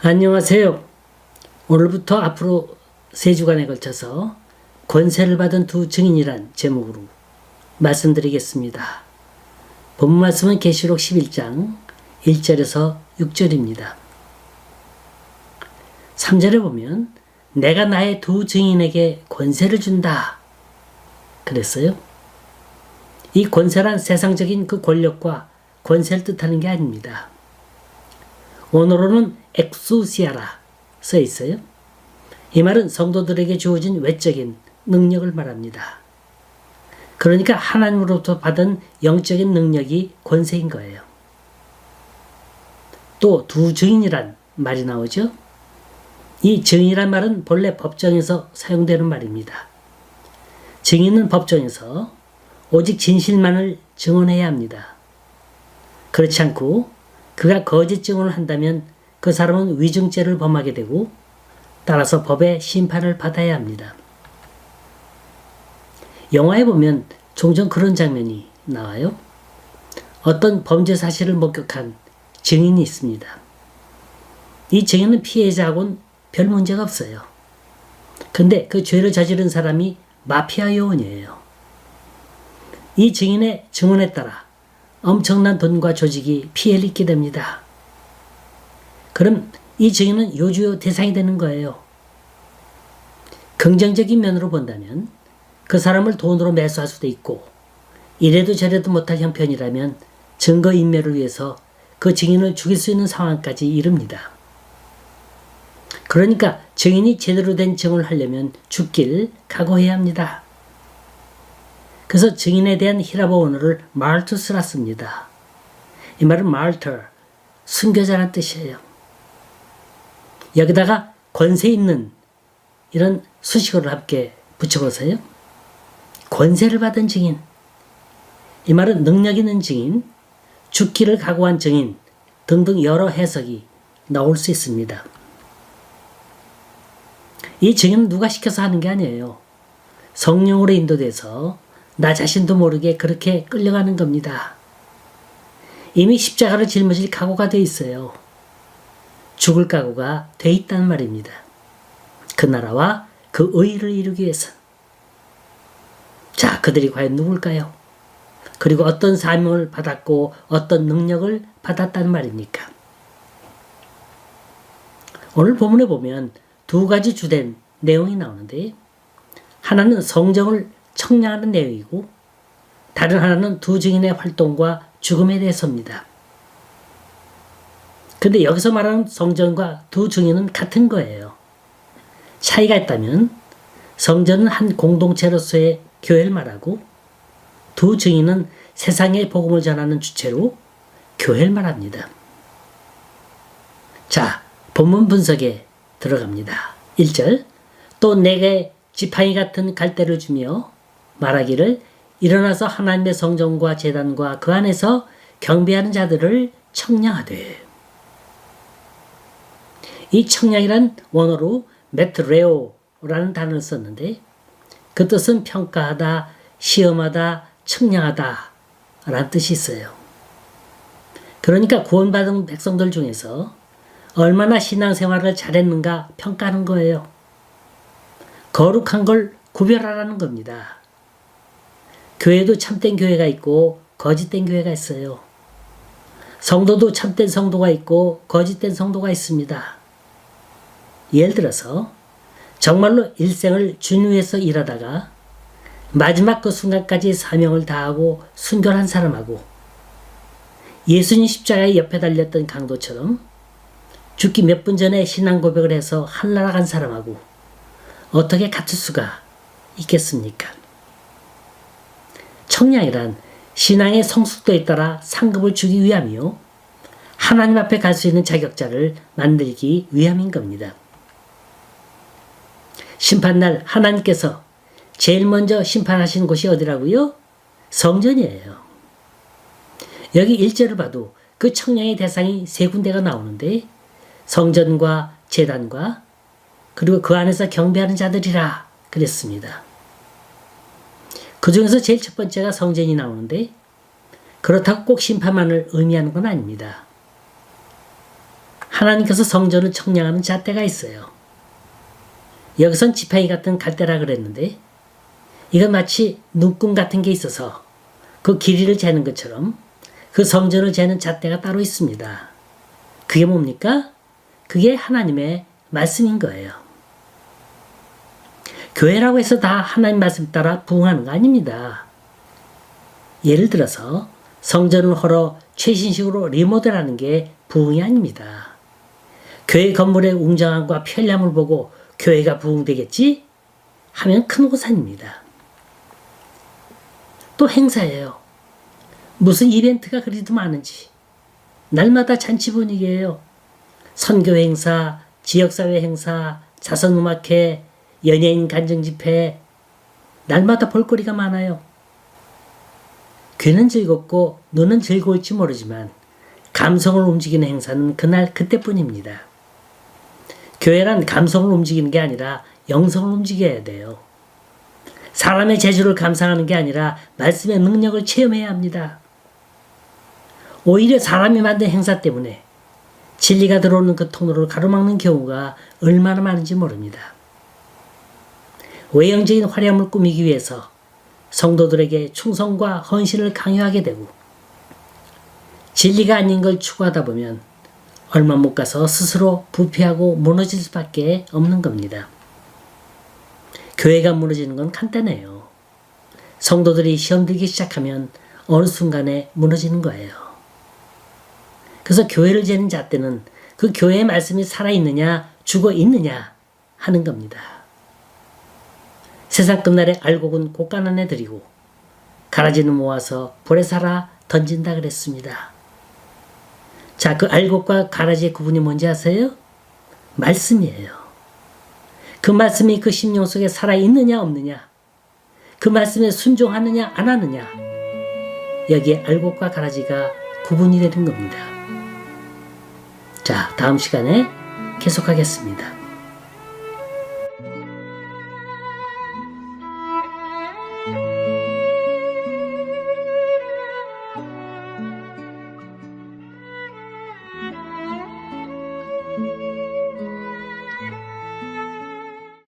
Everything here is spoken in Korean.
안녕하세요. 오늘부터 앞으로 3주간에 걸쳐서 권세를 받은 두 증인이란 제목으로 말씀드리겠습니다. 본문 말씀은 계시록 11장 1절에서 6절입니다. 3절에 보면 내가 나의 두 증인에게 권세를 준다 그랬어요. 이 권세란 세상적인 그 권력과 권세를 뜻하는 게 아닙니다. 원어로는 엑수시아라 써 있어요. 이 말은 성도들에게 주어진 외적인 능력을 말합니다. 그러니까 하나님으로부터 받은 영적인 능력이 권세인 거예요. 또 두 증인이란 말이 나오죠. 이 증인이란 말은 본래 법정에서 사용되는 말입니다. 증인은 법정에서 오직 진실만을 증언해야 합니다. 그렇지 않고 그가 거짓 증언을 한다면 그 사람은 위증죄를 범하게 되고 따라서 법의 심판을 받아야 합니다. 영화에 보면 종종 그런 장면이 나와요. 어떤 범죄 사실을 목격한 증인이 있습니다. 이 증인은 피해자하고는 별 문제가 없어요. 근데 그 죄를 저지른 사람이 마피아 요원이에요. 이 증인의 증언에 따라 엄청난 돈과 조직이 피해를 입게 됩니다. 그럼 이 증인은 요주요 대상이 되는 거예요. 긍정적인 면으로 본다면 그 사람을 돈으로 매수할 수도 있고 이래도 저래도 못할 형편이라면 증거인멸을 위해서 그 증인을 죽일 수 있는 상황까지 이릅니다. 그러니까 증인이 제대로 된 증언을 하려면 죽길 각오해야 합니다. 그래서 증인에 대한 히라보 원어를 말투스라 씁니다. 이 말은 martyr, 순교자란 뜻이에요. 여기다가 권세 있는 이런 수식어를 함께 붙여보세요. 권세를 받은 증인. 이 말은 능력 있는 증인, 죽기를 각오한 증인 등등 여러 해석이 나올 수 있습니다. 이 증인은 누가 시켜서 하는 게 아니에요. 성령으로 인도돼서 나 자신도 모르게 그렇게 끌려가는 겁니다. 이미 십자가를 짊어질 각오가 돼 있어요. 죽을 각오가 돼 있단 말입니다. 그 나라와 그 의를 이루기 위해서. 자, 그들이 과연 누굴까요? 그리고 어떤 사명을 받았고 어떤 능력을 받았단 말입니까? 오늘 본문에 보면 두 가지 주된 내용이 나오는데 하나는 성정을 청량하는 내용이고 다른 하나는 두 증인의 활동과 죽음에 대해서입니다. 근데 여기서 말하는 성전과 두 증인은 같은 거예요. 차이가 있다면 성전은 한 공동체로서의 교회를 말하고 두 증인은 세상의 복음을 전하는 주체로 교회를 말합니다. 자, 본문 분석에 들어갑니다. 1절 또 내게 지팡이 같은 갈대를 주며 말하기를 일어나서 하나님의 성전과 제단과 그 안에서 경배하는 자들을 청량하되. 이 청량이란 원어로 메트레오라는 단어를 썼는데 그 뜻은 평가하다, 시험하다, 청량하다 라는 뜻이 있어요. 그러니까 구원받은 백성들 중에서 얼마나 신앙생활을 잘했는가 평가하는 거예요. 거룩한 걸 구별하라는 겁니다. 교회도 참된 교회가 있고 거짓된 교회가 있어요. 성도도 참된 성도가 있고 거짓된 성도가 있습니다. 예를 들어서 정말로 일생을 주님 위해서 일하다가 마지막 그 순간까지 사명을 다하고 순결한 사람하고 예수님 십자가에 옆에 달렸던 강도처럼 죽기 몇 분 전에 신앙 고백을 해서 한나라 간 사람하고 어떻게 같을 수가 있겠습니까? 청량이란 신앙의 성숙도에 따라 상급을 주기 위함이요. 하나님 앞에 갈 수 있는 자격자를 만들기 위함인 겁니다. 심판날 하나님께서 제일 먼저 심판하신 곳이 어디라고요? 성전이에요. 여기 1절을 봐도 그 청량의 대상이 세 군데가 나오는데 성전과 제단과 그리고 그 안에서 경배하는 자들이라 그랬습니다. 그 중에서 제일 첫 번째가 성전이 나오는데 그렇다고 꼭 심판만을 의미하는 건 아닙니다. 하나님께서 성전을 청량하는 잣대가 있어요. 여기선 지팡이 같은 갈대라 그랬는데 이건 마치 눈금 같은 게 있어서 그 길이를 재는 것처럼 그 성전을 재는 잣대가 따로 있습니다. 그게 뭡니까? 그게 하나님의 말씀인 거예요. 교회라고 해서 다 하나님 말씀 따라 부흥하는 거 아닙니다. 예를 들어서 성전을 헐어 최신식으로 리모델하는 게 부흥이 아닙니다. 교회 건물의 웅장함과 편리함을 보고 교회가 부흥되겠지? 하면 큰 오산입니다. 또 행사예요. 무슨 이벤트가 그리도 많은지 날마다 잔치 분위기예요. 선교 행사, 지역사회 행사, 자선음악회, 연예인 간증집회 날마다 볼거리가 많아요. 귀는 즐겁고 눈은 즐거울지 모르지만 감성을 움직이는 행사는 그날 그때뿐입니다. 교회란 감성을 움직이는 게 아니라 영성을 움직여야 돼요. 사람의 재주를 감상하는 게 아니라 말씀의 능력을 체험해야 합니다. 오히려 사람이 만든 행사 때문에 진리가 들어오는 그 통로를 가로막는 경우가 얼마나 많은지 모릅니다. 외형적인 화려함을 꾸미기 위해서 성도들에게 충성과 헌신을 강요하게 되고 진리가 아닌 걸 추구하다 보면 얼마 못 가서 스스로 부패하고 무너질 수밖에 없는 겁니다. 교회가 무너지는 건 간단해요. 성도들이 시험 들기 시작하면 어느 순간에 무너지는 거예요. 그래서 교회를 재는 잣대는 그 교회의 말씀이 살아있느냐 죽어 있느냐 하는 겁니다. 세상 끝날에 알곡은 곳간안에 들이고 가라지는 모아서 불에 살아 던진다 그랬습니다. 자, 그 알곡과 가라지의 구분이 뭔지 아세요? 말씀이에요. 그 말씀이 그 심령 속에 살아있느냐 없느냐, 그 말씀에 순종하느냐 안 하느냐, 여기에 알곡과 가라지가 구분이 되는 겁니다. 자, 다음 시간에 계속하겠습니다.